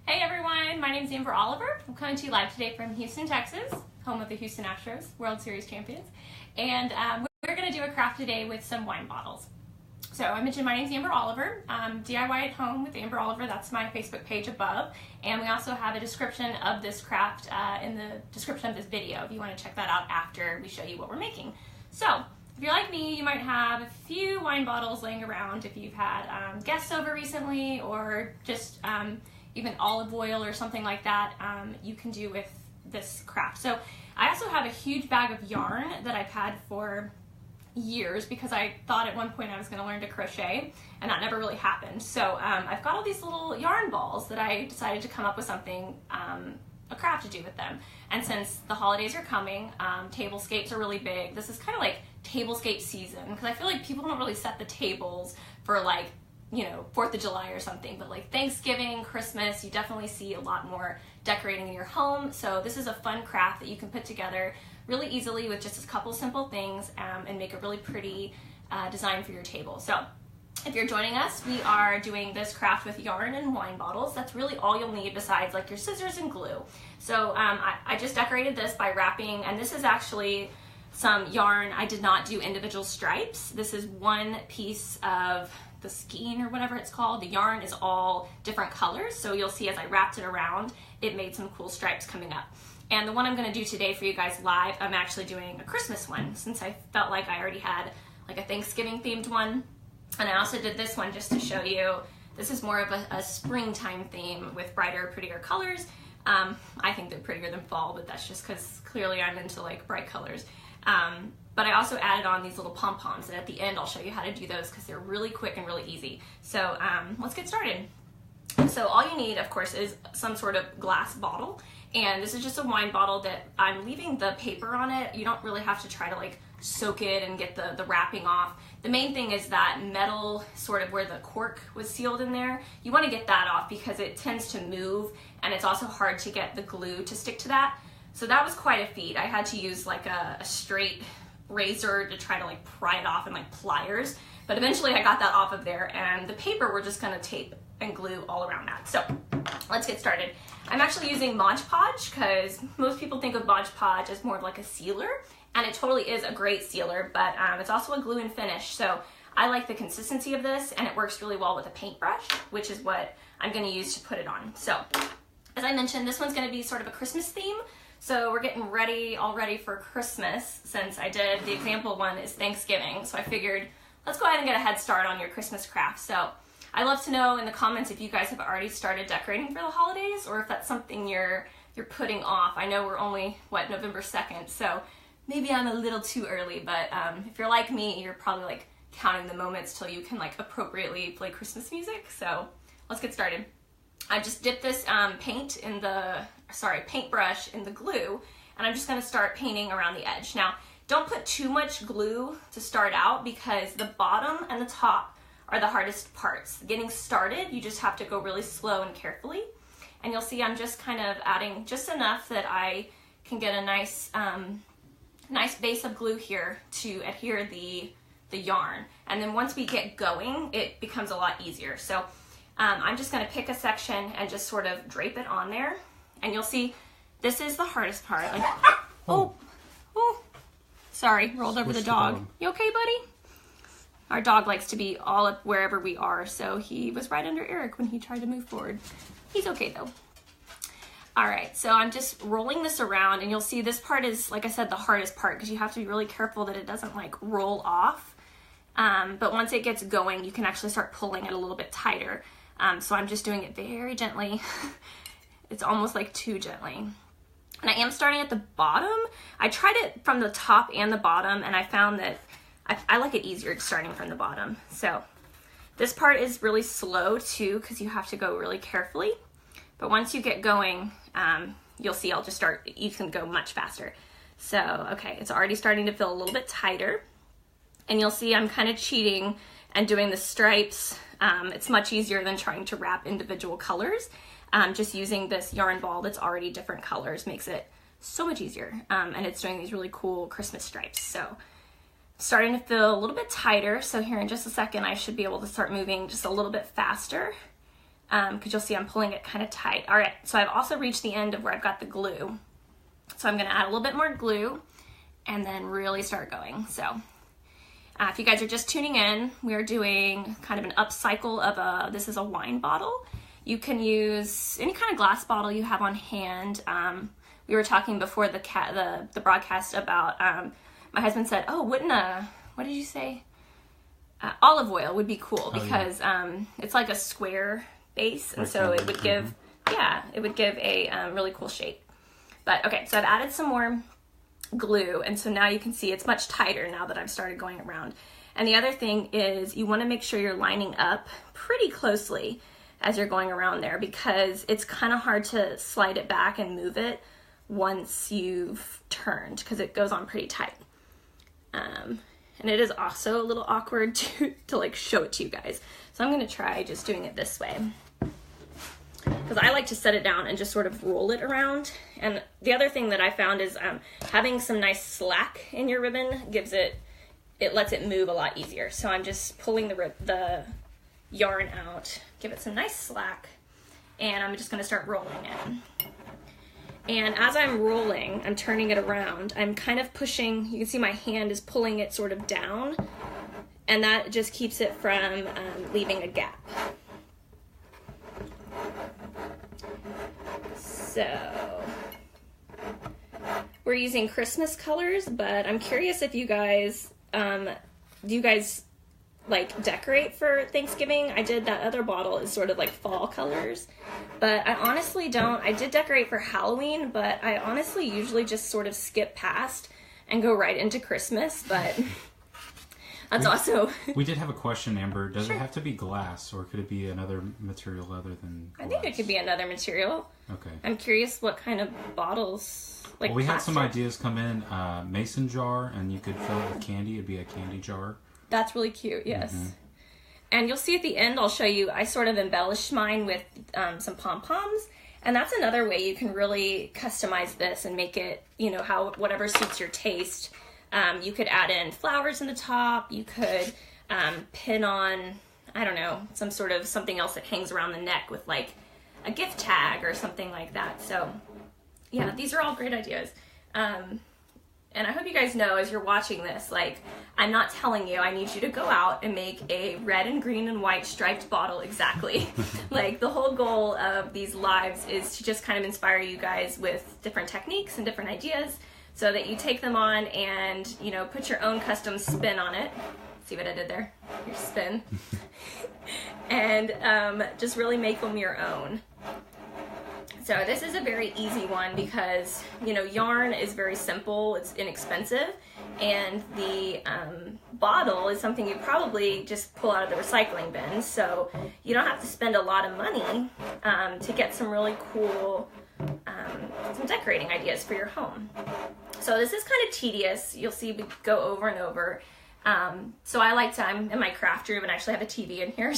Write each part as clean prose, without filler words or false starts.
Hey everyone, my name is Amber Oliver. I'm coming to you live today from Houston, Texas, home of the Houston Astros, World Series champions. And we're going to do a craft today with some wine bottles. So I mentioned my name is Amber Oliver. DIY at Home with Amber Oliver, that's my Facebook page above. And we also have a description of this craft in the description of this video if you want to check that out after we show you what we're making. So if you're like me, you might have a few wine bottles laying around if you've had guests over recently, or just even olive oil or something like that you can do with this craft. So I also have a huge bag of yarn that I've had for years because I thought at one point I was going to learn to crochet, and that never really happened. So I've got all these little yarn balls that I decided to come up with something, a craft to do with them. And since the holidays are coming, tablescapes are really big. This is kind of like tablescape season, because I feel like people don't really set the tables for, like, you know, 4th of July or something, but like Thanksgiving, Christmas, you definitely see a lot more decorating in your home. So this is a fun craft that you can put together really easily with just a couple simple things and make a really pretty design for your table. So if you're joining us, we are doing this craft with yarn and wine bottles. That's really all you'll need besides like your scissors and glue. So I just decorated this by wrapping, and this is actually some yarn. I did not do individual stripes. This is one piece of the skein or whatever it's called. The yarn is all different colors, so you'll see as I wrapped it around, it made some cool stripes coming up. And the one I'm going to do today for you guys live, I'm actually doing a Christmas one, since I felt like I already had like a Thanksgiving themed one. And I also did this one just to show you, this is more of a springtime theme with brighter, prettier colors. I think they're prettier than fall, but that's just because clearly I'm into like bright colors. But I also added on these little pom-poms, and at the end I'll show you how to do those because they're really quick and really easy. So let's get started. So all you need, of course, is some sort of glass bottle, and this is just a wine bottle that I'm leaving the paper on it. You don't really have to try to like soak it and get the wrapping off. The main thing is that metal, sort of where the cork was sealed in there, you want to get that off because it tends to move, and it's also hard to get the glue to stick to that. So that was quite a feat. I had to use like a straight razor to try to like pry it off, and like pliers, but eventually I got that off of there, and the paper we're just gonna tape and glue all around that. So let's get started. I'm actually using Mod Podge because most people think of Mod Podge as more of like a sealer, and it totally is a great sealer, but it's also a glue and finish. So I like the consistency of this, and it works really well with a paintbrush, which is what I'm gonna use to put it on. So as I mentioned, this one's gonna be sort of a Christmas theme. So we're getting ready already for Christmas, since I did the example one is Thanksgiving. So I figured let's go ahead and get a head start on your Christmas craft. So I'd love to know in the comments if you guys have already started decorating for the holidays, or if that's something you're putting off. I know we're only, what, November 2nd, so maybe I'm a little too early, but if you're like me, you're probably like counting the moments till you can like appropriately play Christmas music. So let's get started. I just dipped this paintbrush in the glue, and I'm just going to start painting around the edge. Now, don't put too much glue to start out because the bottom and the top are the hardest parts. Getting started, you just have to go really slow and carefully. And you'll see I'm just kind of adding just enough that I can get a nice base of glue here to adhere the yarn. And then once we get going, it becomes a lot easier. So I'm just going to pick a section and just sort of drape it on there. And you'll see this is the hardest part. Like, oh, sorry, rolled over the dog. You okay, buddy? Our dog likes to be all up wherever we are, so he was right under Eric when he tried to move forward. He's okay though. All right, so I'm just rolling this around, and you'll see this part is, like I said, the hardest part because you have to be really careful that it doesn't like roll off. But once it gets going, you can actually start pulling it a little bit tighter. So I'm just doing it very gently. It's almost like too gently. And I am starting at the bottom. I tried it from the top and the bottom, and I found that I like it easier starting from the bottom. So this part is really slow too because you have to go really carefully. But once you get going, you'll see you can go much faster. So, okay, it's already starting to feel a little bit tighter. And you'll see I'm kind of cheating and doing the stripes. It's much easier than trying to wrap individual colors. Just using this yarn ball that's already different colors makes it so much easier. And it's doing these really cool Christmas stripes. So starting to feel a little bit tighter. So here in just a second, I should be able to start moving just a little bit faster. because you'll see I'm pulling it kind of tight. All right, so I've also reached the end of where I've got the glue. So I'm gonna add a little bit more glue and then really start going. So if you guys are just tuning in, we are doing kind of an upcycle of this is a wine bottle. You can use any kind of glass bottle you have on hand. We were talking before the broadcast about, my husband said, oh, wouldn't what did you say? Olive oil would be cool because it's like a square base, and so it would give, it would give a really cool shape. But okay, so I've added some more glue, and so now you can see it's much tighter now that I've started going around. And the other thing is you want to make sure you're lining up pretty closely as you're going around there, because it's kind of hard to slide it back and move it once you've turned, because it goes on pretty tight. And it is also a little awkward to like show it to you guys. So I'm going to try just doing it this way, because I like to set it down and just sort of roll it around. And the other thing that I found is having some nice slack in your ribbon it lets it move a lot easier. So I'm just pulling the yarn out, give it some nice slack, and I'm just going to start rolling it. And as I'm rolling, I'm turning it around, I'm kind of pushing, you can see my hand is pulling it sort of down, and that just keeps it from leaving a gap. So we're using Christmas colors, but I'm curious if you guys, do you guys like decorate for Thanksgiving? I did that other bottle is sort of like fall colors, but I honestly don't. I did decorate for Halloween, but I honestly usually just sort of skip past and go right into Christmas, but that's also... We did have a question, Amber. Does it have to be glass, or could it be another material other than glass? I think it could be another material. Okay. I'm curious what kind of bottles, like we had some ideas come in, mason jar, and you could fill it with candy. It'd be a candy jar. That's really cute, yes. Mm-hmm. And you'll see at the end, I'll show you, I sort of embellished mine with some pom-poms. And that's another way you can really customize this and make it, whatever suits your taste. You could add in flowers in the top. You could pin on, I don't know, something else that hangs around the neck with like a gift tag or something like that. So yeah, these are all great ideas. And I hope you guys know as you're watching this, like, I'm not telling you I need you to go out and make a red and green and white striped bottle exactly. Like, the whole goal of these lives is to just kind of inspire you guys with different techniques and different ideas so that you take them on and, put your own custom spin on it. See what I did there? Your spin. And just really make them your own. So this is a very easy one because, yarn is very simple, it's inexpensive, and the bottle is something you probably just pull out of the recycling bin, so you don't have to spend a lot of money to get some really cool, some decorating ideas for your home. So this is kind of tedious, you'll see me go over and over. So I'm in my craft room and actually have a TV in here,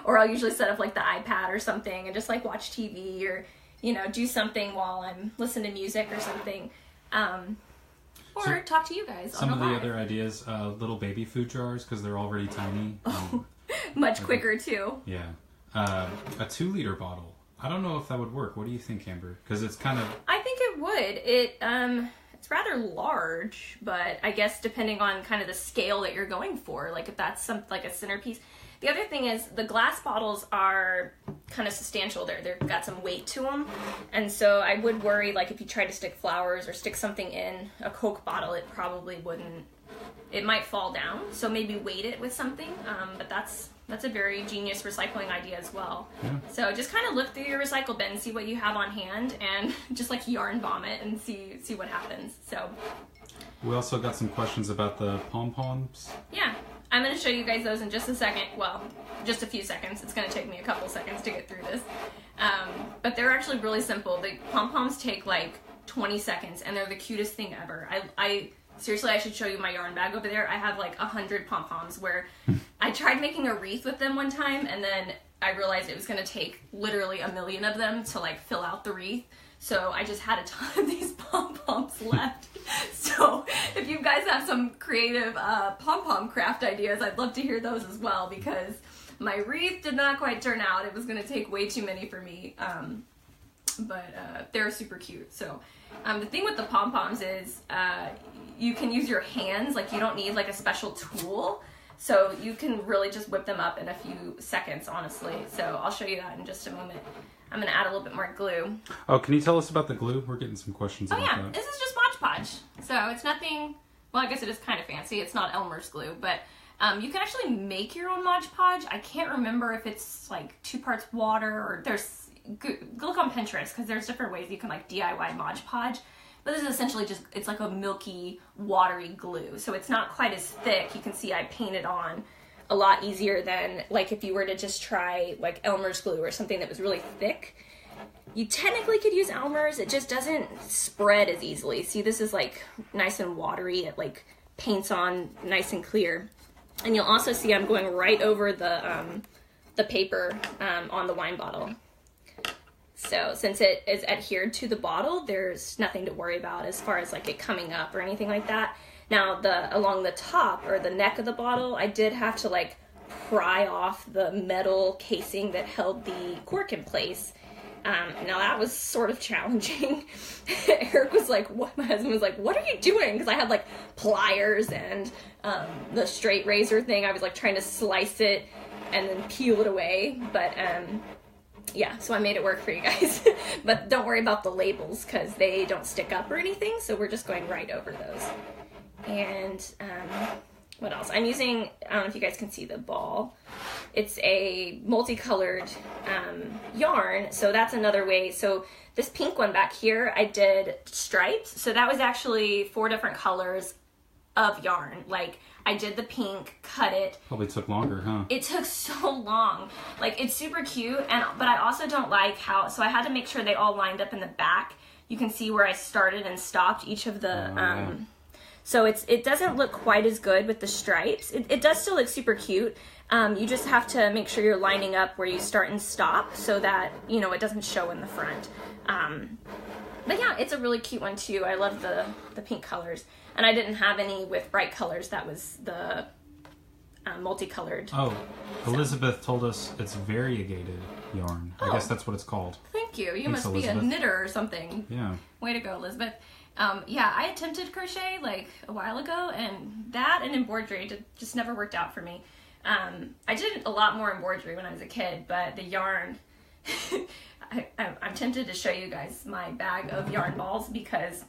or I'll usually set up like the iPad or something and just like watch TV or do something while I'm listening to music or something, or talk to you guys. Some of the other ideas, little baby food jars, because they're already tiny. Much quicker too. Yeah, a 2-liter bottle. I don't know if that would work. What do you think, Amber? Because it's kind of. I think it would. It's rather large, but I guess depending on kind of the scale that you're going for, like if that's like a centerpiece. The other thing is the glass bottles are kind of substantial. They've got some weight to them. And so I would worry, like if you try to stick flowers or stick something in a Coke bottle, it probably wouldn't, it might fall down. So maybe weight it with something. But that's a very genius recycling idea as well. Yeah. So just kind of look through your recycle bin, see what you have on hand, and just like yarn bomb it and see what happens. So we also got some questions about the pom-poms. Yeah. I'm going to show you guys those in just a second. Well, just a few seconds. It's going to take me a couple seconds to get through this. But they're actually really simple. The pom-poms take like 20 seconds and they're the cutest thing ever. Seriously, I should show you my yarn bag over there. I have like 100 pom-poms where I tried making a wreath with them one time and then I realized it was going to take literally 1 million of them to like fill out the wreath. So I just had a ton of these pom-poms left. So if you guys have some creative pom-pom craft ideas, I'd love to hear those as well, because My wreath did not quite turn out. It was going to take way too many for me. But they're super cute. So the thing with the pom-poms is you can use your hands. Like, you don't need like a special tool. So you can really just whip them up in a few seconds, honestly. So I'll show you that in just a moment. I'm going to add a little bit more glue. Oh, can you tell us about the glue? We're getting some questions about that. This is just Mod Podge. So it's nothing, well, I guess it is kind of fancy. It's not Elmer's glue, but you can actually make your own Mod Podge. I can't remember if it's like 2 parts water or there's, look on Pinterest because there's different ways you can like DIY Mod Podge. But this is essentially just, it's like a milky, watery glue. So it's not quite as thick. You can see I painted on a lot easier than like if you were to just try like Elmer's glue or something that was really thick. You technically could use Elmer's, it just doesn't spread as easily. See, this is like nice and watery, it like paints on nice and clear. And you'll also see I'm going right over the paper on the wine bottle. So since it is adhered to the bottle, there's nothing to worry about as far as like it coming up or anything like that. Now, along the top or the neck of the bottle, I did have to like pry off the metal casing that held the cork in place. Now that was sort of challenging. Eric was like, my husband was like, what are you doing? Because I had like pliers and the straight razor thing. I was like trying to slice it and then peel it away. But yeah, so I made it work for you guys. But don't worry about the labels because they don't stick up or anything. So we're just going right over those. And what else? I'm using, I don't know if you guys can see the ball. It's a multicolored yarn, so that's another way. So this pink one back here, I did stripes. So that was actually 4 different colors of yarn. Like, I did the pink, cut it. Probably took longer, huh? It took so long. Like, it's super cute, but I also don't like how, so I had to make sure they all lined up in the back. You can see where I started and stopped each of the, so it doesn't look quite as good with the stripes. It does still look super cute. You just have to make sure you're lining up where you start and stop so that, you know, it doesn't show in the front. But yeah, it's a really cute one too. I love the pink colors. And I didn't have any with bright colors. That was the multicolored. Oh, Elizabeth told us it's variegated yarn. I guess that's what it's called. Thank you. You must be a knitter or something. Yeah. Way to go, Elizabeth. Yeah, I attempted crochet like a while ago, and that and embroidery just never worked out for me. I did a lot more embroidery when I was a kid, but the yarn, I'm tempted to show you guys my bag of yarn balls because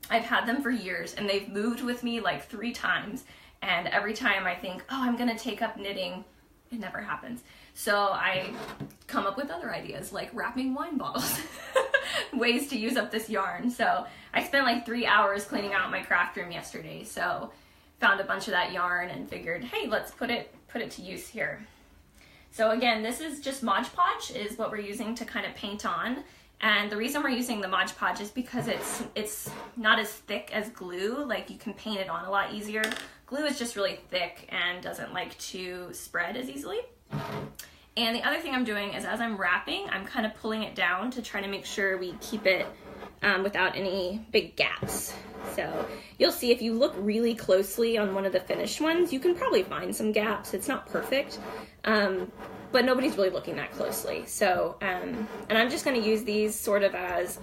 I've had them for years and they've moved with me like 3 times. And every time I think, oh, I'm going to take up knitting, it never happens. So I come up with other ideas like wrapping wine bottles, ways to use up this yarn. So I spent like 3 hours cleaning out my craft room yesterday. So found a bunch of that yarn and figured, hey, let's put it to use here. So again, this is just Mod Podge is what we're using to kind of paint on. And the reason we're using the Mod Podge is because it's not as thick as glue. Like, you can paint it on a lot easier. Glue is just really thick and doesn't like to spread as easily. And the other thing I'm doing is as I'm wrapping, I'm kind of pulling it down to try to make sure we keep it without any big gaps. So you'll see if you look really closely on one of the finished ones, you can probably find some gaps. It's not perfect, but nobody's really looking that closely. So, and I'm just going to use these sort of as,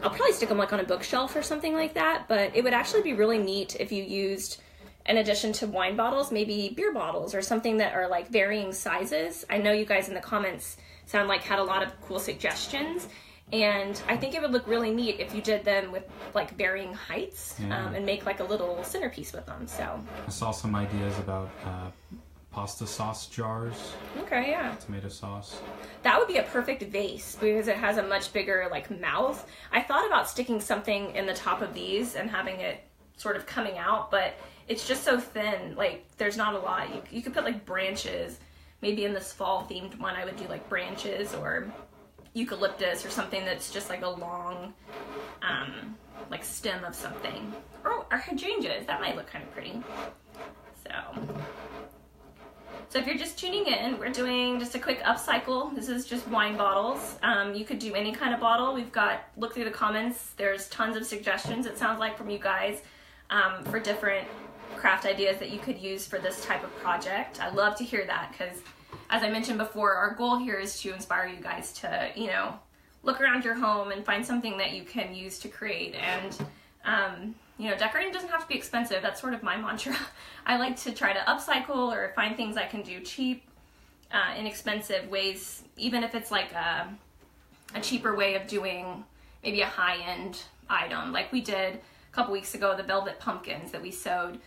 I'll probably stick them like on a bookshelf or something like that, but it would actually be really neat if you used, in addition to wine bottles, maybe beer bottles or something that are like varying sizes. I know you guys in the comments sound like had a lot of cool suggestions. And I think it would look really neat if you did them with like varying heights and make like a little centerpiece with them. So I saw some ideas about pasta sauce jars. Okay, yeah. Tomato sauce. That would be a perfect vase because it has a much bigger like mouth. I thought about sticking something in the top of these and having it sort of coming out, but it's just so thin. Like, there's not a lot. You could put like branches. Maybe in this fall themed one, I would do like branches or eucalyptus or something that's just like a long like stem of something, or hydrangeas. That might look kind of pretty. So if you're just tuning in, we're doing just a quick upcycle. This is just wine bottles. You could do any kind of bottle. We've got, look through the comments, there's tons of suggestions, it sounds like, from you guys for different craft ideas that you could use for this type of project. I love to hear that because as I mentioned before, our goal here is to inspire you guys to, look around your home and find something that you can use to create. And, decorating doesn't have to be expensive. That's sort of my mantra. I like to try to upcycle or find things I can do cheap, inexpensive ways, even if it's like a cheaper way of doing maybe a high-end item. Like we did a couple weeks ago, the velvet pumpkins that we sewed.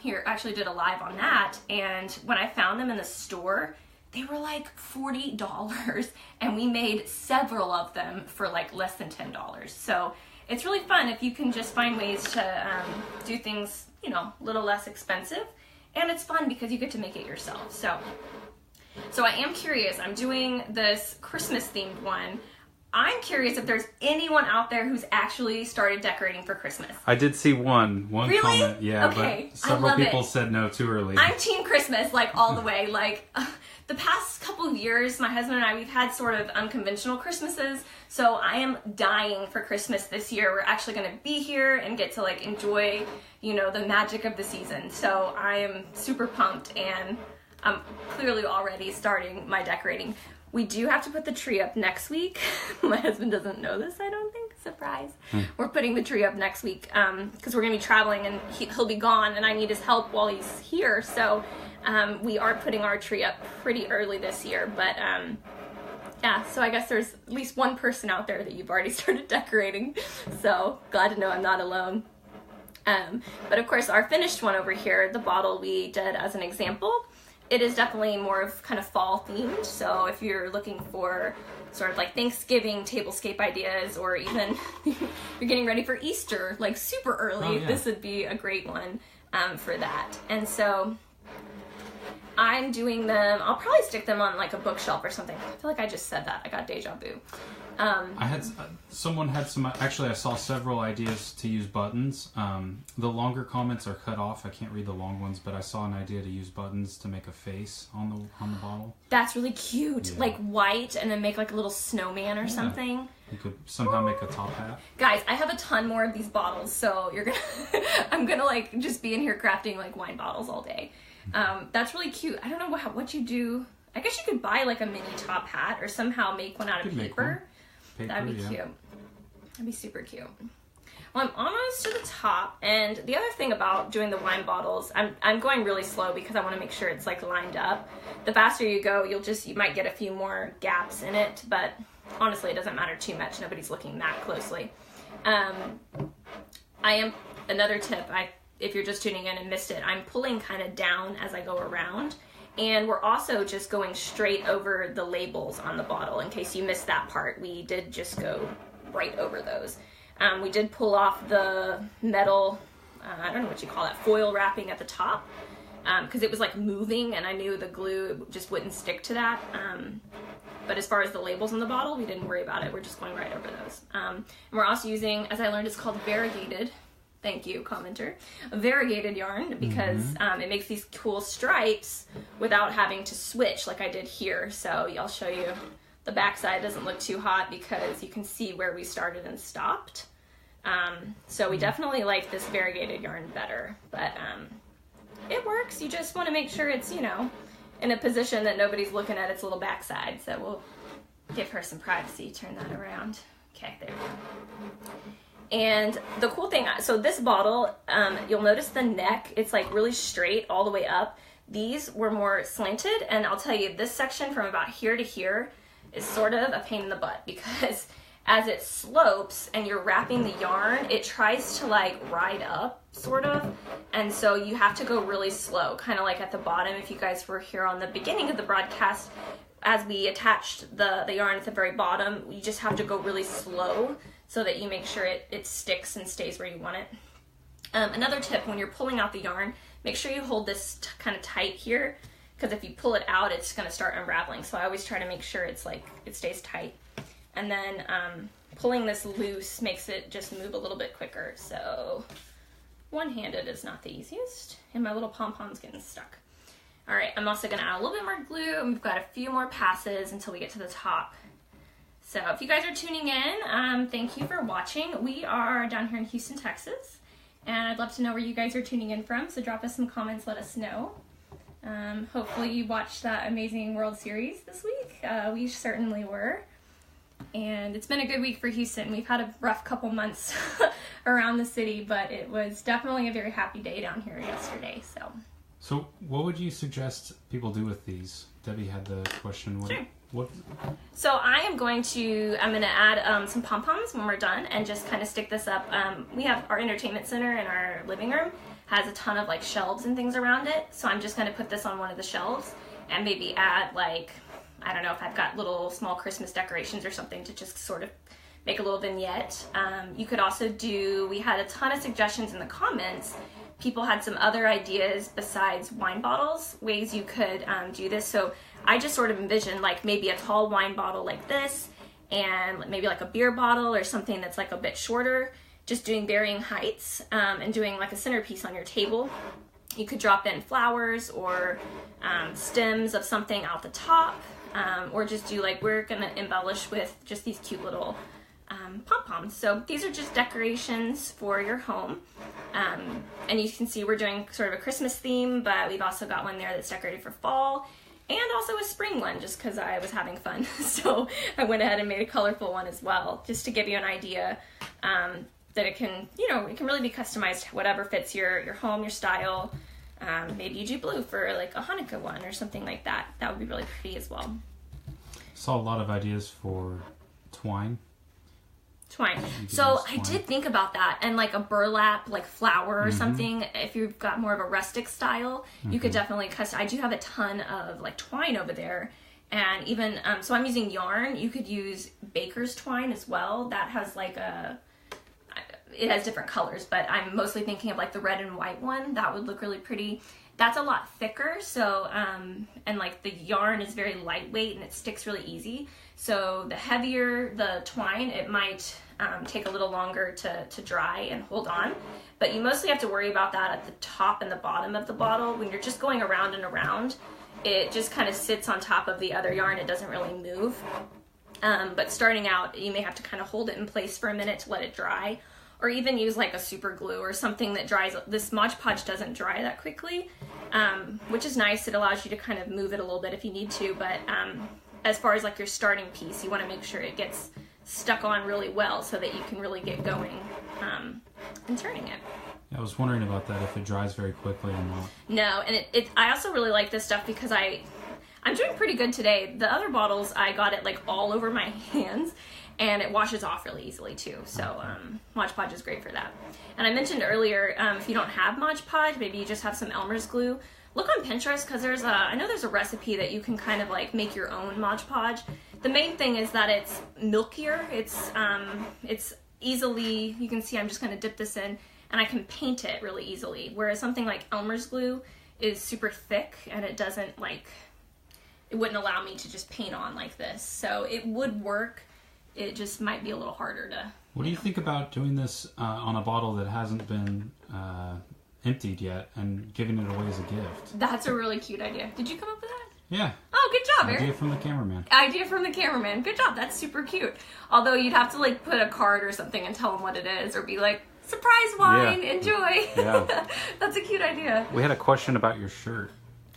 Here, actually did a live on that, and when I found them in the store, they were like $40, and we made several of them for like less than $10. So it's really fun if you can just find ways to do things, a little less expensive, and it's fun because you get to make it yourself. So I am curious. I'm doing this Christmas themed one. I'm curious if there's anyone out there who's actually started decorating for Christmas. I did see one really? Comment, yeah, okay. But several people said no too early. I'm team Christmas, like all the way. Like the past couple of years, my husband and I, we've had sort of unconventional Christmases, so I am dying for Christmas this year. We're actually going to be here and get to like enjoy, the magic of the season. So I am super pumped, and I'm clearly already starting my decorating. We do have to put the tree up next week. My husband doesn't know this, I don't think. Surprise. We're putting the tree up next week because we're going to be traveling and he'll be gone, and I need his help while he's here. So we are putting our tree up pretty early this year. But yeah, so I guess there's at least one person out there that you've already started decorating. So glad to know I'm not alone. But of course, our finished one over here, the bottle we did as an example, it is definitely more of kind of fall themed. So if you're looking for sort of like Thanksgiving tablescape ideas, or even you're getting ready for Easter, like super early, this would be a great one for that. And so I'm doing them, I'll probably stick them on like a bookshelf or something. I feel like I just said that. I got deja vu. Someone had some, actually I saw several ideas to use buttons. The longer comments are cut off. I can't read the long ones, but I saw an idea to use buttons to make a face on the bottle. That's really cute. Yeah. Like white, and then make like a little snowman or something. You could somehow make a top hat. Guys, I have a ton more of these bottles, so I'm gonna like just be in here crafting like wine bottles all day. That's really cute. I don't know what you do. I guess you could buy like a mini top hat or somehow make one out of paper. That'd be cute. That'd be super cute. Well, I'm almost to the top, and the other thing about doing the wine bottles, I'm going really slow because I want to make sure it's like lined up. The faster you go, you might get a few more gaps in it, but honestly, it doesn't matter too much. Nobody's looking that closely. Another tip, if you're just tuning in and missed it, I'm pulling kind of down as I go around. And we're also just going straight over the labels on the bottle. In case you missed that part, we did just go right over those. We did pull off the metal, I don't know what you call that, foil wrapping at the top, because it was like moving, and I knew the glue just wouldn't stick to that. But as far as the labels on the bottle, we didn't worry about it. We're just going right over those. And we're also using, as I learned, it's called variegated. Thank you, commenter. A variegated yarn, because it makes these cool stripes without having to switch like I did here. So I'll show you. The backside doesn't look too hot because you can see where we started and stopped. So we definitely like this variegated yarn better, but it works. You just want to make sure it's, in a position that nobody's looking at its little backside. So we'll give her some privacy. Turn that around. Okay, there we go. And the cool thing, so this bottle, you'll notice the neck, it's like really straight all the way up. These were more slanted, and I'll tell you, this section from about here to here is sort of a pain in the butt, because as it slopes and you're wrapping the yarn, it tries to like ride up, sort of, and so you have to go really slow, kind of like at the bottom. If you guys were here on the beginning of the broadcast, as we attached the yarn at the very bottom, you just have to go really slow so that you make sure it sticks and stays where you want it. Another tip, when you're pulling out the yarn, make sure you hold this kind of tight here, because if you pull it out, it's going to start unraveling. So I always try to make sure it's like it stays tight. And then pulling this loose makes it just move a little bit quicker. So one-handed is not the easiest, and my little pom-pom's getting stuck. All right, I'm also going to add a little bit more glue, and we've got a few more passes until we get to the top. So if you guys are tuning in, thank you for watching. We are down here in Houston, Texas, and I'd love to know where you guys are tuning in from, so drop us some comments, let us know. Hopefully you watched that amazing World Series this week. We certainly were. And it's been a good week for Houston. We've had a rough couple months around the city, but it was definitely a very happy day down here yesterday. So what would you suggest people do with these? Debbie had the question. Sure. So I'm going to add some pom-poms when we're done and just kind of stick this up. We have our entertainment center in our living room has a ton of like shelves and things around it. So I'm just going to put this on one of the shelves and maybe add like, I don't know if I've got little small Christmas decorations or something to just sort of make a little vignette. You could also we had a ton of suggestions in the comments. People had some other ideas besides wine bottles, ways you could do this. So I just sort of envisioned like maybe a tall wine bottle like this and maybe like a beer bottle or something that's like a bit shorter, just doing varying heights and doing like a centerpiece on your table. You could drop in flowers or stems of something out the top. Or just do like, we're gonna embellish with just these cute little pom-poms. So these are just decorations for your home. And you can see we're doing sort of a Christmas theme, but we've also got one there that's decorated for fall and also a spring one just because I was having fun. So I went ahead and made a colorful one as well, just to give you an idea that it can really be customized to whatever fits your home, your style. Maybe you do blue for like a Hanukkah one or something like that. That would be really pretty as well. Saw a lot of ideas for twine. So I did think about that, and like a burlap like flower or something. If you've got more of a rustic style, you could definitely custom. I do have a ton of like twine over there, and even so I'm using yarn. You could use baker's twine as well. That has like it has different colors, but I'm mostly thinking of like the red and white one. That would look really pretty. That's a lot thicker, so and like the yarn is very lightweight and it sticks really easy. So the heavier the twine, it might take a little longer to dry and hold on. But you mostly have to worry about that at the top and the bottom of the bottle. When you're just going around and around, it just kind of sits on top of the other yarn. It doesn't really move. But starting out, you may have to kind of hold it in place for a minute to let it dry. Or even use like a super glue or something that dries. This Mod Podge doesn't dry that quickly, which is nice. It allows you to kind of move it a little bit if you need to, but as far as like your starting piece, you want to make sure it gets stuck on really well so that you can really get going and turning it. Yeah, I was wondering about that, if it dries very quickly or not. No, and I also really like this stuff because I'm doing pretty good today. The other bottles, I got it like all over my hands. And it washes off really easily too. So Mod Podge is great for that. And I mentioned earlier, if you don't have Mod Podge, maybe you just have some Elmer's glue. Look on Pinterest because I know there's a recipe that you can kind of like make your own Mod Podge. The main thing is that it's milkier. It's easily, you can see I'm just going to dip this in and I can paint it really easily. Whereas something like Elmer's glue is super thick and it wouldn't allow me to just paint on like this. So it would work. It just might be a little harder to... What do you think about doing this on a bottle that hasn't been emptied yet and giving it away as a gift? That's a really cute idea. Did you come up with that? Yeah. Oh, good job, Eric. Idea from the cameraman. Good job. That's super cute. Although you'd have to like put a card or something and tell them what it is or be like, surprise wine, enjoy. Yeah. That's a cute idea. We had a question about your shirt.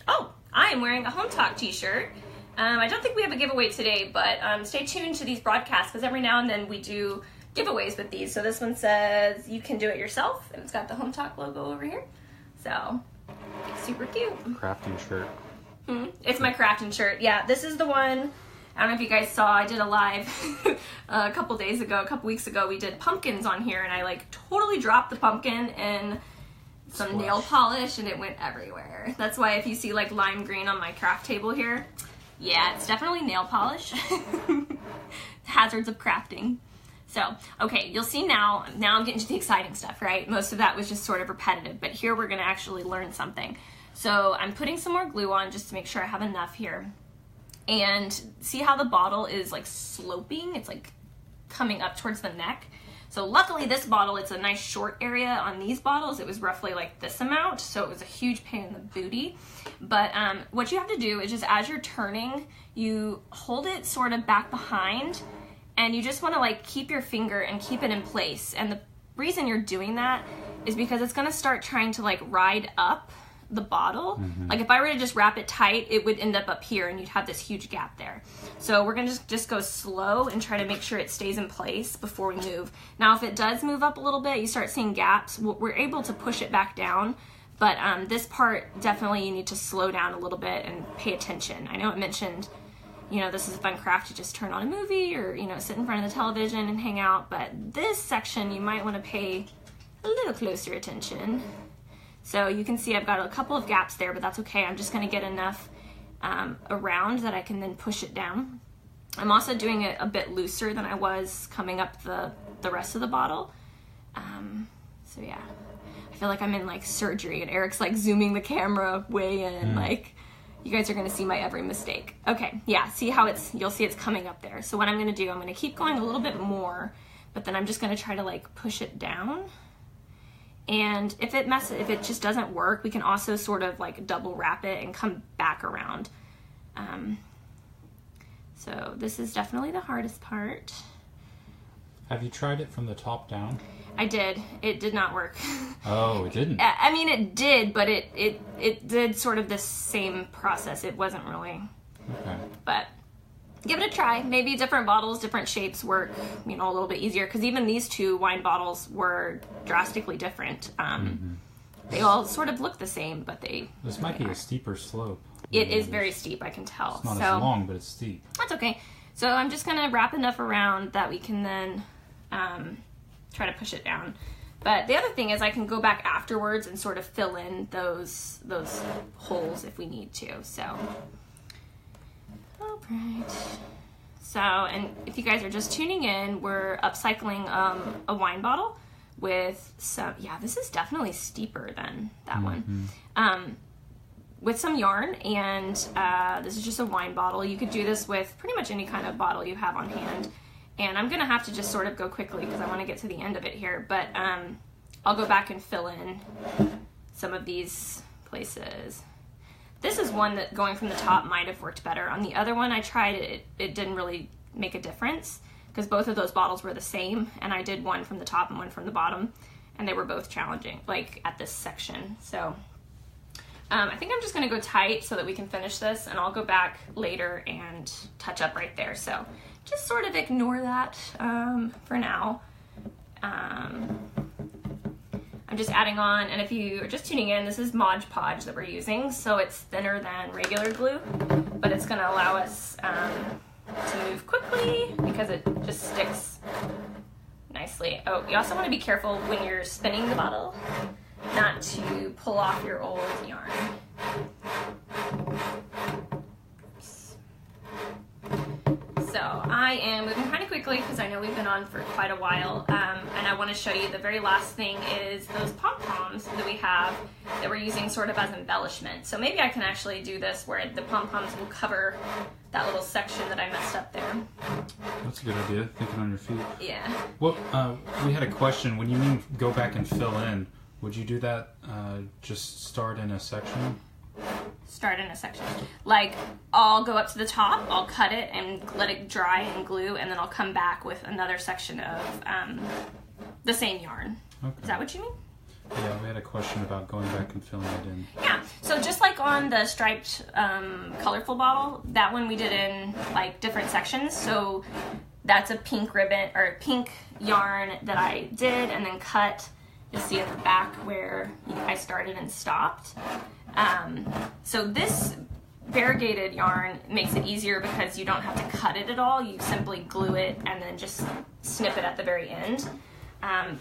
Oh, I am wearing a Hometalk t-shirt. I don't think we have a giveaway today, but stay tuned to these broadcasts because every now and then we do giveaways with these. So this one says you can do it yourself, and it's got the Hometalk logo over here. So super cute. Crafting shirt. It's my crafting shirt. Yeah, this is the one. I don't know if you guys saw. I did a live a couple weeks ago. We did pumpkins on here, and I like totally dropped the pumpkin in some nail polish, and it went everywhere. That's why if you see like lime green on my craft table here. Yeah, it's definitely nail polish. Hazards of crafting. So, okay, you'll see now I'm getting to the exciting stuff, right? Most of that was just sort of repetitive, but here we're going to actually learn something. So I'm putting some more glue on just to make sure I have enough here. And see how the bottle is like sloping? It's like coming up towards the neck. So luckily this bottle, it's a nice short area. On these bottles, it was roughly like this amount, so it was a huge pain in the booty. But what you have to do is just as you're turning, you hold it sort of back behind, and you just want to like keep your finger and keep it in place. And the reason you're doing that is because it's going to start trying to like ride up the bottle. Like if I were to just wrap it tight, it would end up here and you'd have this huge gap there. So we're gonna just go slow and try to make sure it stays in place before we move. Now if it does move up a little bit, you start seeing gaps, we're able to push it back down. But this part, definitely you need to slow down a little bit and pay attention. I know it mentioned, you know, this is a fun craft to just turn on a movie or, you know, sit in front of the television and hang out. But this section, you might want to pay a little closer attention. So you can see I've got a couple of gaps there, but that's okay. I'm just going to get enough around that I can then push it down. I'm also doing it a bit looser than I was coming up the rest of the bottle. So yeah, I feel like I'm in like surgery and Eric's like zooming the camera way in, like you guys are going to see my every mistake. Okay, yeah, see how you'll see it's coming up there. So what I'm going to do, I'm going to keep going a little bit more, but then I'm just going to try to like push it down. And if it just doesn't work, we can also sort of like double wrap it and come back around. So this is definitely the hardest part. Have you tried it from the top down? I did. It did not work. Oh, it didn't? I mean, it did, but it did sort of the same process. It wasn't really. Okay. But give it a try. Maybe different bottles, different shapes work, you know, a little bit easier. Because even these two wine bottles were drastically different. They all sort of look the same, but This might be a steeper slope. It is very steep, I can tell. It's not as long, but it's steep. That's okay. So I'm just going to wrap enough around that we can then try to push it down. But the other thing is I can go back afterwards and sort of fill in those holes if we need to. So, all right. So, and if you guys are just tuning in, we're upcycling a wine bottle with some, yeah, this is definitely steeper than that one. With some yarn, and this is just a wine bottle. You could do this with pretty much any kind of bottle you have on hand. And I'm going to have to just sort of go quickly because I want to get to the end of it here. But I'll go back and fill in some of these places. This is one that going from the top might have worked better. On the other one I tried, it didn't really make a difference because both of those bottles were the same. And I did one from the top and one from the bottom. And they were both challenging, like at this section. So I think I'm just going to go tight so that we can finish this. And I'll go back later and touch up right there. So just sort of ignore that for now. I'm just adding on, and if you are just tuning in, this is Mod Podge that we're using, so it's thinner than regular glue, but it's going to allow us to move quickly because it just sticks nicely. Oh, you also want to be careful when you're spinning the bottle not to pull off your old yarn. So I am moving kind of quickly because I know we've been on for quite a while, and I want to show you the very last thing is those pom-poms that we have that we're using sort of as embellishment. So maybe I can actually do this where the pom-poms will cover that little section that I messed up there. That's a good idea, thinking on your feet. Yeah. Well, we had a question. When you mean go back and fill in, would you do that just start in a section? Start in a section. Like, I'll go up to the top, I'll cut it and let it dry and glue, and then I'll come back with another section of the same yarn. Okay. Is that what you mean? Yeah, we had a question about going back and filling it in. Yeah, so just like on the striped colorful bottle, that one we did in like different sections. So that's a pink ribbon or pink yarn that I did and then cut. You'll see at the back where I started and stopped. So this variegated yarn makes it easier because you don't have to cut it at all. You simply glue it and then just snip it at the very end.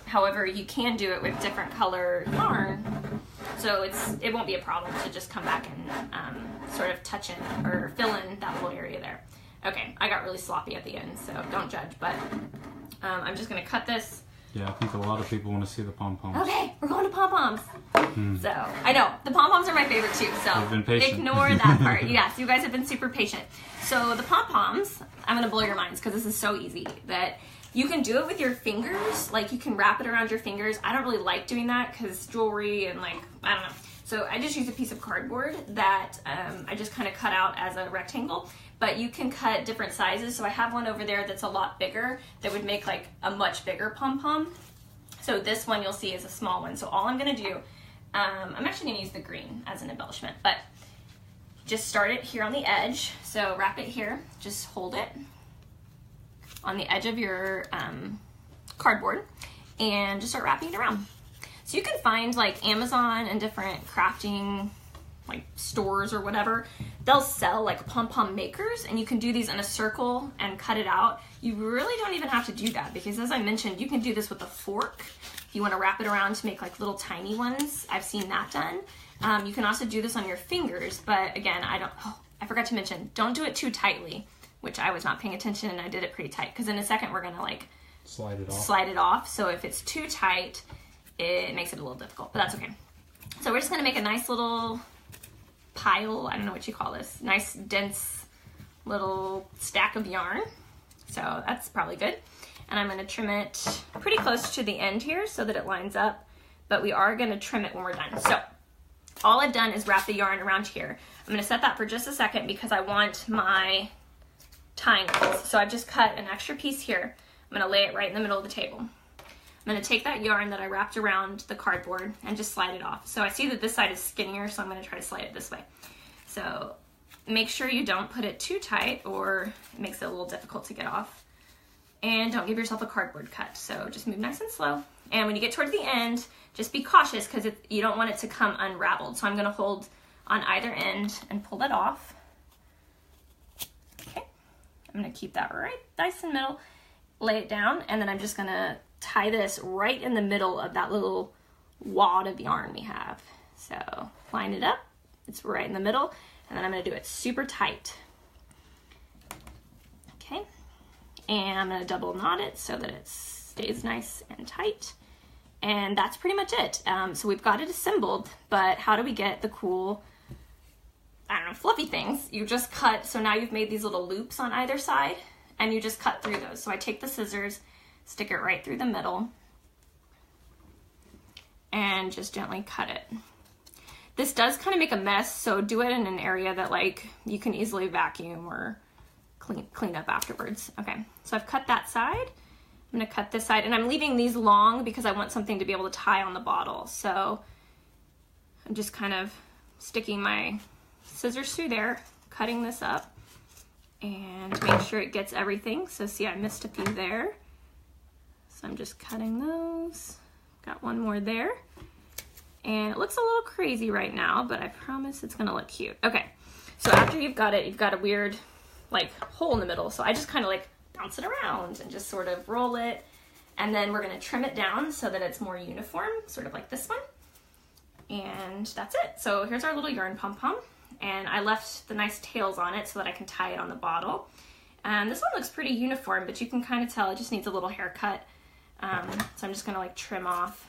However, you can do it with different color yarn, so it won't be a problem to just come back and sort of touch in or fill in that little area there. Okay, I got really sloppy at the end, so don't judge, but I'm just going to cut this. Yeah, I think a lot of people want to see the pom-poms. Okay, we're going to pom-poms. So, I know, the pom-poms are my favorite too, so You've been patient. Ignore that part. Yes, you guys have been super patient. So the pom-poms, I'm going to blow your minds because this is so easy that you can do it with your fingers. Like, you can wrap it around your fingers. I don't really like doing that because jewelry and like, I don't know. So I just use a piece of cardboard that I just kind of cut out as a rectangle. But you can cut different sizes. So I have one over there that's a lot bigger that would make like a much bigger pom-pom. So this one you'll see is a small one. So all I'm going to do I'm actually going to use the green as an embellishment, but just start it here on the edge. So wrap it here, just hold it on the edge of your cardboard and just start wrapping it around. So you can find like Amazon and different crafting like stores or whatever, they'll sell like pom-pom makers, and you can do these in a circle and cut it out. You really don't even have to do that, because as I mentioned, you can do this with a fork if you want to wrap it around to make like little tiny ones. I've seen that done. You can also do this on your fingers, but again, I forgot to mention, don't do it too tightly, which I was not paying attention and I did it pretty tight, because in a second we're gonna like slide it off. So if it's too tight, it makes it a little difficult, but that's okay. So we're just gonna make a nice little pile, I don't know what you call this, nice dense little stack of yarn. So that's probably good. And I'm going to trim it pretty close to the end here so that it lines up, but we are going to trim it when we're done. So all I've done is wrap the yarn around here. I'm going to set that for just a second because I want my tying lines. So I've just cut an extra piece here. I'm going to lay it right in the middle of the table. I'm going to take that yarn that I wrapped around the cardboard and just slide it off. So I see that this side is skinnier, so I'm going to try to slide it this way. So make sure you don't put it too tight or it makes it a little difficult to get off. And don't give yourself a cardboard cut. So just move nice and slow. And when you get towards the end, just be cautious because you don't want it to come unraveled. So I'm going to hold on either end and pull that off. Okay. I'm going to keep that right nice in the middle, lay it down, and then I'm just going to tie this right in the middle of that little wad of yarn we have. So line it up, it's right in the middle, and then I'm going to do it super tight. Okay, and I'm going to double knot it so that it stays nice and tight. And that's pretty much it. So we've got it assembled, but how do we get the cool, I don't know, fluffy things? You just cut, so now you've made these little loops on either side, and you just cut through those. So I take the scissors, stick it right through the middle, and just gently cut it. This does kind of make a mess, so do it in an area that like you can easily vacuum or clean up afterwards. Okay, so I've cut that side. I'm gonna cut this side, and I'm leaving these long because I want something to be able to tie on the bottle. So I'm just kind of sticking my scissors through there, cutting this up, and make sure it gets everything. So see, I missed a few there. So I'm just cutting those. Got one more there. And it looks a little crazy right now, but I promise it's gonna look cute. Okay, so after you've got it, you've got a weird like hole in the middle. So I just kind of like bounce it around and just sort of roll it. And then we're gonna trim it down so that it's more uniform, sort of like this one. And that's it. So here's our little yarn pom-pom. And I left the nice tails on it so that I can tie it on the bottle. And this one looks pretty uniform, but you can kind of tell it just needs a little haircut. So I'm just gonna like trim off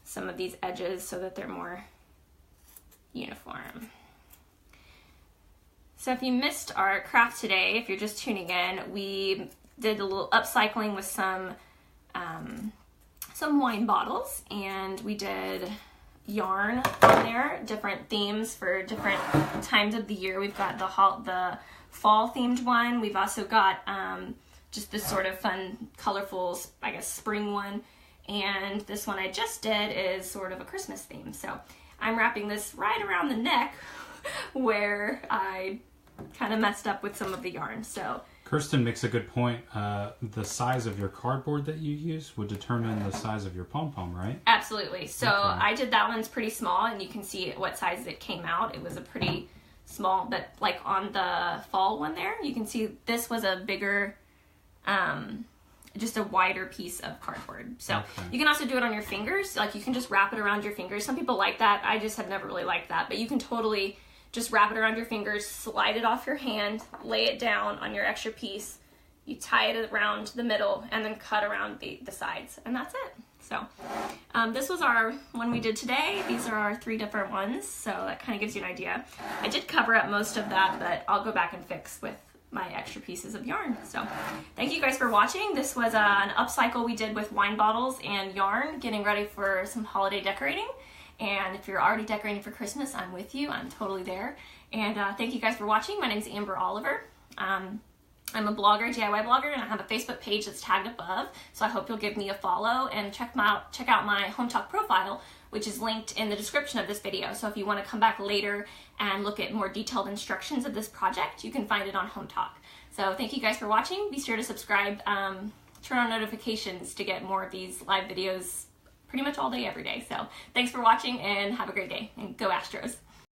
some of these edges so that they're more uniform. So if you missed our craft today, if you're just tuning in, we did a little upcycling with some wine bottles, and we did yarn on there, different themes for different times of the year. We've got the fall themed one. We've also got just this sort of fun, colorful, I guess, spring one. And this one I just did is sort of a Christmas theme. So I'm wrapping this right around the neck where I kind of messed up with some of the yarn. So Kirsten makes a good point. The size of your cardboard that you use would determine the size of your pom-pom, right? Absolutely. So okay. I did that one's pretty small, and you can see what size it came out. It was a pretty small, but like on the fall one there, you can see this was a bigger, just a wider piece of cardboard. So you can also do it on your fingers. Like you can just wrap it around your fingers. Some people like that. I just have never really liked that, but you can totally just wrap it around your fingers, slide it off your hand, lay it down on your extra piece. You tie it around the middle and then cut around the sides, and that's it. So this was our one we did today. These are our 3 different ones, so that kind of gives you an idea. I did cover up most of that, but I'll go back and fix with my extra pieces of yarn. So thank you guys for watching. This was an upcycle we did with wine bottles and yarn, getting ready for some holiday decorating. And if you're already decorating for Christmas, I'm with you. I'm totally there. And thank you guys for watching. My name is Amber Oliver. I'm a blogger, DIY blogger, and I have a Facebook page that's tagged above. So I hope you'll give me a follow and check out my Hometalk profile, which is linked in the description of this video. So if you want to come back later and look at more detailed instructions of this project, you can find it on Hometalk. So thank you guys for watching. Be sure to subscribe, turn on notifications to get more of these live videos pretty much all day, every day. So thanks for watching and have a great day, and go Astros.